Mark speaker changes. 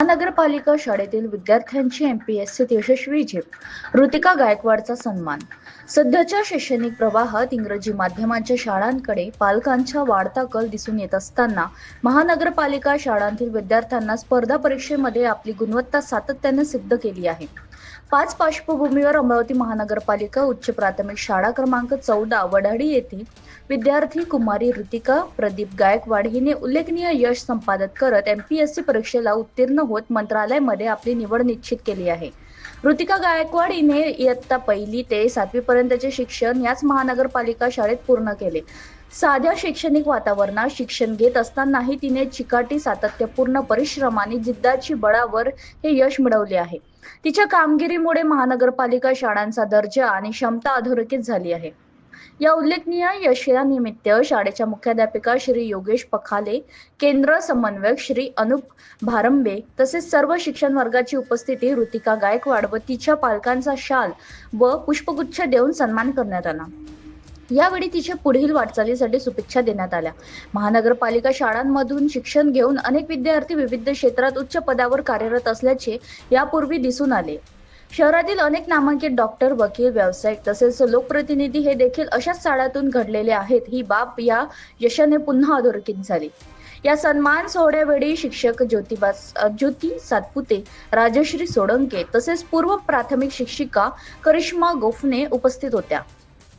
Speaker 1: महानगरपालिका शाळेतील विद्यार्थ्यांची एमपीएससीत यशस्वी झेप, ऋतिका गायकवाडचा सन्मान. सध्याच्या शैक्षणिक प्रवाहात इंग्रजी माध्यमांच्या शाळांकडे पालकांचा वाढता कल दिसून येत असताना महानगरपालिका शाळांतील विद्यार्थ्यांना स्पर्धा परीक्षेमध्ये आपली गुणवत्ता सातत्याने सिद्ध केली आहे. पाच पार्श्वभूमीवर अमरावती महानगरपालिका उच्च प्राथमिक शाळा क्रमांक 14 वडाळी येथे विद्यार्थी कुमारी ऋतिका प्रदीप गायकवाड हिने उल्लेखनीय यश संपादित करत एमपीएससी परीक्षेला उत्तीर्ण होत मंत्रालयामध्ये आपली निवड निश्चित केली आहे. ऋतिका गायकवाड हिने इयत्ता 1ली ते 7वी पर्यंतचे शिक्षण याच महानगरपालिका शाळेत पूर्ण केले. साध्या शैक्षणिक वातावरणात शिक्षण घेत असतानाही तिने चिकाटी, सातत्यपूर्ण परिश्रमाने जिद्दाची बळावर हे यश मिळवले आहे. तिच्या कामगिरीमुळे महानगरपालिका शाळांचा दर्जा आणि क्षमता अधोरेखित झाली आहे. या उल्लेखनीय यशानिमित्त शाळेच्या मुख्याध्यापिका श्री योगेश पखाले, केंद्र समन्वयक श्री अनुप भारंबे तसेच सर्व शिक्षण वर्गाची उपस्थिती ऋतिका गायकवाड व तिच्या पालकांचा शाल व पुष्पगुच्छ देऊन सन्मान करण्यात आला. यावेळी तिच्या पुढील वाटचालीसाठी शुभेच्छा देण्यात आल्या. महानगरपालिका शाळांमधून शिक्षण घेऊन अनेक विद्यार्थी विविध क्षेत्रात उच्च पदावर कार्यरत असल्याचे यापूर्वी दिसून आले. शहरातील अनेक नामांकित डॉक्टर, वकील, व्यावसायिक तसेच लोकप्रतिनिधी हे देखील अशाच शाळांतून घडलेले आहेत. ही बाब या यशाने पुन्हा अधोरेखित झाली. या सन्मान सोहळ्यावेळी शिक्षक ज्योती सातपुते, राजश्री सोळंके तसेच पूर्व प्राथमिक शिक्षिका करिश्मा गोफणे उपस्थित होत्या.